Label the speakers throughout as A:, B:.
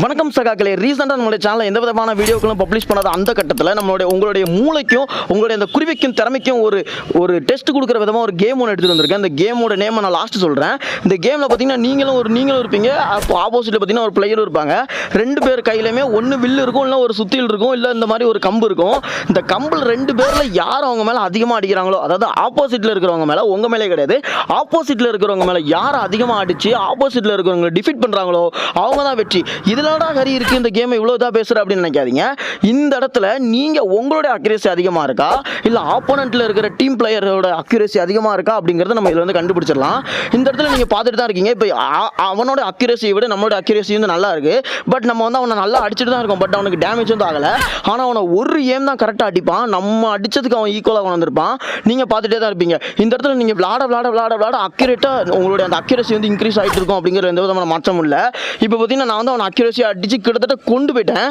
A: வணக்கம் சகாக்களே. ரீசெண்டாக நம்மளுடைய சேனலில் எந்த விதமான வீடியோக்களும் பப்ளிஷ் பண்ணாத அந்த கட்டத்தில் உங்களுடைய மூளைக்கும் உங்களுடைய அந்த குருவிக்கும் திறமைக்கும் ஒரு டெஸ்ட் கொடுக்குற விதமாக ஒரு கேம் ஒன்று எடுத்துகிட்டு வந்திருக்கேன். இந்த கேமோட நேம் நான் லாஸ்ட் சொல்கிறேன். இந்த கேமில் பார்த்தீங்கன்னா நீங்களும் இருப்பீங்க, அப்போ ஆப்போசிட்டில் பார்த்தீங்கன்னா ஒரு பிளேயரும் இருப்பாங்க. ரெண்டு பேர் கையிலுமே ஒன்று வில்லு இருக்கும், இல்லை ஒரு சுத்தியில் இருக்கும், இல்லை இந்த மாதிரி ஒரு கம்பு இருக்கும். இந்த கம்பில் ரெண்டு பேரில் யார் அவங்க மேலே அதிகமாக அடிக்கிறாங்களோ, அதாவது ஆப்போசிட்டில் இருக்கிறவங்க மேலே, உங்கள் மேலே கிடையாது, ஆப்போசிட்டில் இருக்கிறவங்க மேலே யார் அதிகமாக அடித்து ஆப்போசிட்டில் இருக்கிறவங்களை டிஃபீட் பண்ணுறாங்களோ அவங்க தான் வெற்றி. இதிலடா ஹரி இருக்கு இந்த கேம் இவ்வளோ தான் பேசுகிற அப்படின்னு நினைக்காதீங்க. இந்த இடத்துல நீங்கள் உங்களுடைய அக்யூரேசி அதிகமாக இருக்கா, இல்லை ஆப்போனண்ட்டில் இருக்கிற டீம் பிளேயரோட அக்யூரேசி அதிகமாக இருக்கா அப்படிங்கிறத நம்ம இதில் வந்து கண்டுபிடிச்சிடலாம். இந்த இடத்துல நீங்கள் பார்த்துட்டு தான் இருக்கீங்க. இப்போ அவனோட அக்யூரேசியை விட நம்மளோட அக்யூரேசி வந்து நல்லா இருக்கு. பட் நம்ம வந்து அவனை நல்லா அடிச்சுட்டு தான் இருக்கோம். பட் அவனுக்கு டேமேஜ் வந்து ஆகலை. ஆனால் அவனை ஒரு ஏம் தான் கரெக்டாக அடிப்பான். நம்ம அடித்ததுக்கு அவன் ஈக்குவலாக வந்திருப்பான். நீங்கள் பார்த்துட்டே தான் இருப்பீங்க. இந்த இடத்துல நீங்கள் விளாட அக்யூரேட்டாக உங்களுடைய அந்த அக்யூரேசி வந்து இன்க்ரீஸ் ஆகிட்டு இருக்கும் அப்படிங்கிற எந்த விதமான மாற்றம் இல்லை. இப்போ பார்த்தீங்கன்னா நான் வந்து அவனை அக்யூரேசியாக அடித்து கிட்டத்தட்ட கொண்டு போயிட்டேன்.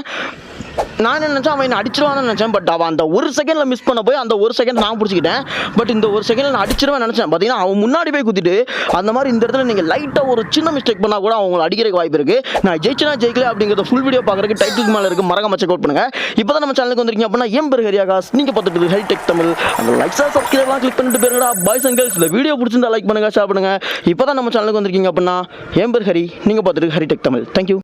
A: நான் என்ன நினச்சேன், அவன் என்ன அடிச்சிருவான்னு நினச்சேன். பட் அவன் அந்த ஒரு செகண்டில் மிஸ் பண்ண போய் அந்த ஒரு செகண்ட் நான் பிடிச்சிக்கிட்டேன். பட் இந்த ஒரு செகண்டில் நான் அடிச்சிருவேன் நினச்சேன். பார்த்தீங்கன்னா அவன் முன்னாடி போய் குத்திட்டு அந்த மாதிரி இந்த இடத்துல நீங்கள் லைட்டாக ஒரு சின்ன மிஸ்டேக் பண்ணால் கூட அவங்களை அடிக்கிறதுக்கு வாய்ப்பு இருக்குது. நான் ஜெயிக்கல அப்படிங்கிறத ஃபுல் வீடியோ பார்க்குறதுக்கு டைட்டிலுக்கு மேலே இருக்குது, மறக்காம செக் அவுட் பண்ணுங்கள். இப்போ தான் நம்ம சேனலுக்கு வந்திருக்கீங்க அப்படின்னா என் பேர் ஹரியாகாஸ். நீங்கள் பார்த்துட்டு ஹைடெக் தமிழ் அந்த லைக்ஸா சப்ஸ்கிரைப்லாம் கிளிக் பண்ணிட்டு போயிருங்கடா பாய்ஸ் அண்ட் கேர்ள்ஸ். இந்த வீடியோ பிடிச்சிருந்தா லைக் பண்ணுங்கள், ஷேர் பண்ணுங்கள். இப்போ தான் நம்ம சேனலுக்கு வந்திருக்கீங்க அப்படின்னா என் பேர் ஹரி, நீங்கள் பார்த்துட்டு ஹரிடெக் தமிழ். தேங்க்யூ.